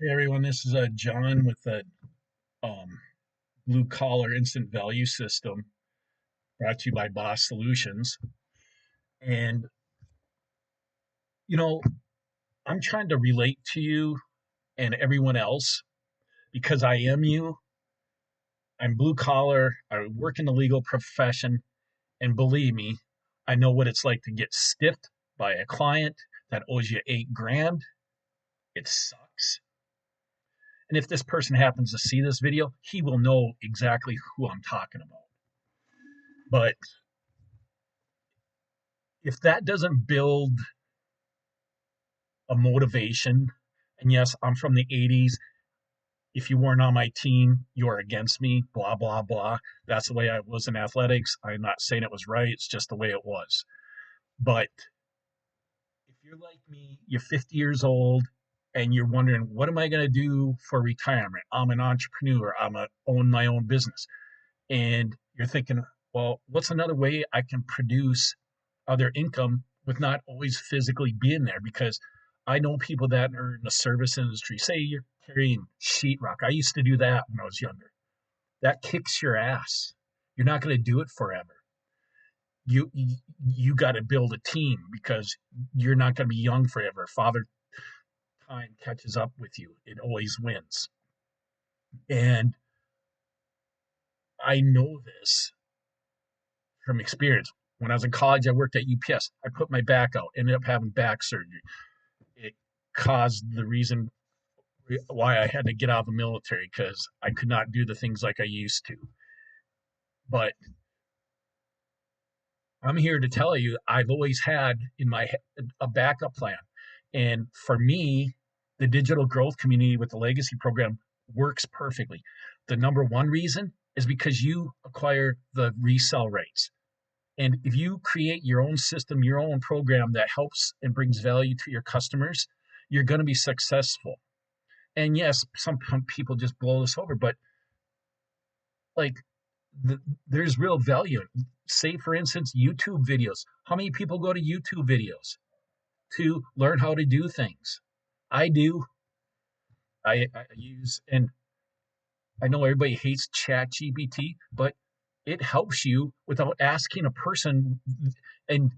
Hey everyone, this is John with the um, Blue Collar Instant Value System, brought to you by B.O.S. Solutions. And you know, I'm trying to relate to you and everyone else because I am you. I'm blue collar. I work in the legal profession, and believe me, I know what it's like to get stiffed by a client that owes you 8 grand. It sucks. And if this person happens to see this video, he will know exactly who I'm talking about. But if that doesn't build a motivation, and yes, I'm from the 80s. If you weren't on my team, you're against me, blah, blah, blah. That's the way I was in athletics. I'm not saying it was right, it's just the way it was. But if you're like me, you're 50 years old, and you're wondering, what am I going to do for retirement? I'm an entrepreneur, own my own business. And you're thinking, well, what's another way I can produce other income with not always physically being there? Because I know people that are in the service industry. Say you're carrying sheetrock. I used to do that when I was younger. That kicks your ass. You're not going to do it forever. You got to build a team because you're not going to be young forever. Father time catches up with you. It always wins. And I know this from experience. When I was in college, I worked at UPS. I put my back out, ended up having back surgery. It caused the reason why I had to get out of the military because I could not do the things like I used to. But I'm here to tell you, I've always had in my head a backup plan. And for me, the digital growth community with the legacy program works perfectly. The number one reason is because you acquire the resell rates. And if you create your own system, your own program that helps and brings value to your customers, you're going to be successful. And yes, some people just blow this over, but like the, there's real value. Say, for instance, YouTube videos. How many people go to YouTube videos to learn how to do things? I do. I use, and I know everybody hates Chat GPT, but it helps you without asking a person. And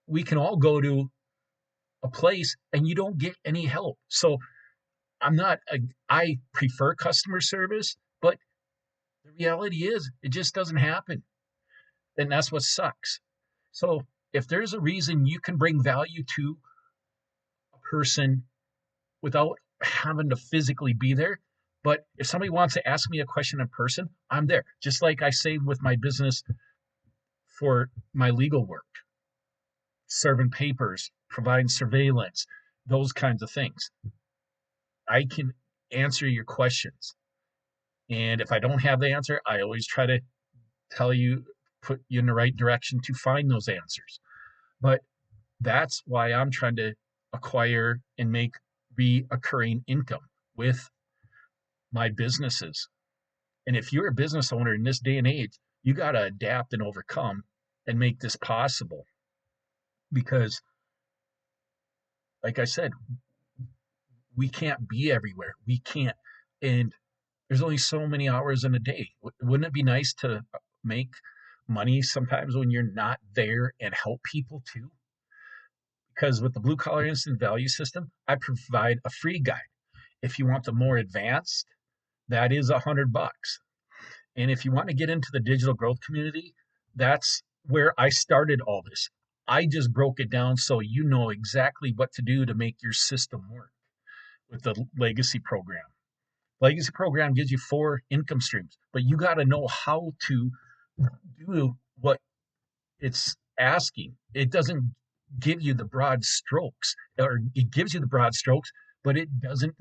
we can all go to a place and you don't get any help. So I'm not, I prefer customer service, but the reality is it just doesn't happen. And that's what sucks. So if there's a reason you can bring value to a person without having to physically be there, but if somebody wants to ask me a question in person, I'm there. Just like I say with my business for my legal work, serving papers, providing surveillance, those kinds of things. I can answer your questions. And if I don't have the answer, I always try to tell you, put you in the right direction to find those answers. But that's why I'm trying to acquire and make reoccurring income with my businesses. And if you're a business owner in this day and age, you got to adapt and overcome and make this possible. Because, like I said, we can't be everywhere. We can't. And there's only so many hours in a day. Wouldn't it be nice to make money sometimes when you're not there and help people too? Because with the blue collar instant value system, I provide a free guide. If you want the more advanced, that is $100. And if you want to get into the digital growth community, that's where I started all this. I just broke it down so you know exactly what to do to make your system work with the legacy program. Legacy program gives you 4 income streams, but you got to know how to do what it's asking. It doesn't give you the broad strokes, or it gives you the broad strokes, but it doesn't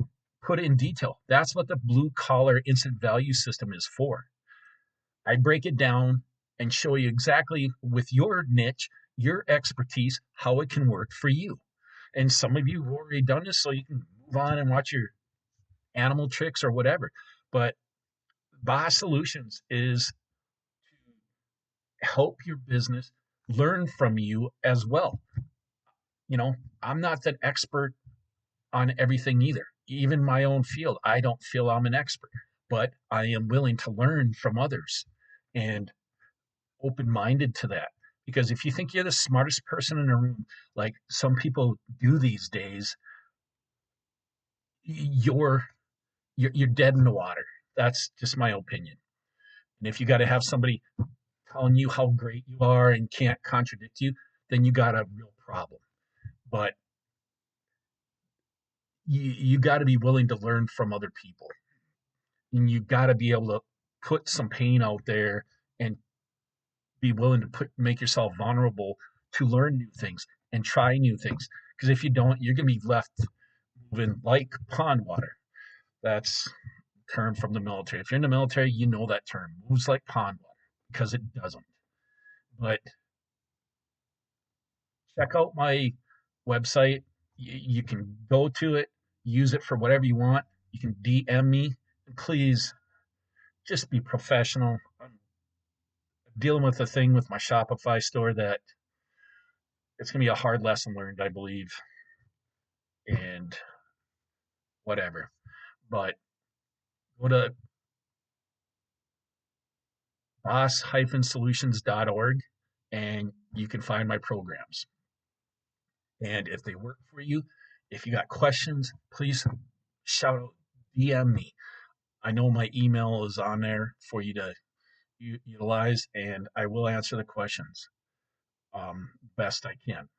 put it in detail. That's what the blue collar instant value system is for. I break it down and show you exactly with your niche, your expertise, how it can work for you. And some of you have already done this, so you can move on and watch your animal tricks or whatever. But B.O.S. Solutions is to help your business learn from you as well. You know, I'm not the expert on everything either. Even my own field, I don't feel I'm an expert, but I am willing to learn from others and open minded to that. Because if you think you're the smartest person in a room, like some people do these days, you're you're dead in the water. That's just my opinion. And if you got to have somebody telling you how great you are and can't contradict you, then you got a real problem. But you got to be willing to learn from other people, and you got to be able to put some pain out there and be willing to make yourself vulnerable to learn new things and try new things. Because if you don't, you're going to be left moving like pond water. That's a term from the military. If you're in the military, you know that term, moves like pond water, because it doesn't. But check out my website. You can go to it, use it for whatever you want. You can DM me. Please just be professional. I'm dealing with a thing with my Shopify store that it's going to be a hard lesson learned, I believe, and whatever. But go to boss-solutions.org and you can find my programs. And if they work for you, if you got questions, please shout out, DM me. I know my email is on there for you to utilize, and I will answer the questions best I can.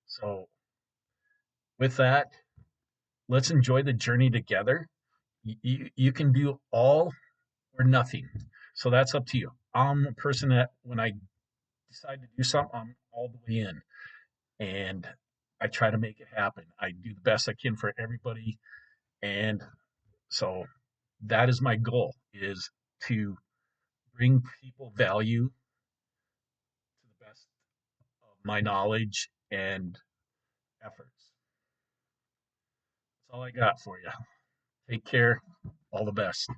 So, with that, let's enjoy the journey together. You can do all or nothing. So, that's up to you. I'm a person that when I decide to do something, I'm all the way in and I try to make it happen. I do the best I can for everybody. And so, that is my goal, is to bring people value to the best of my knowledge and efforts. That's all I got for you. Take care. All the best.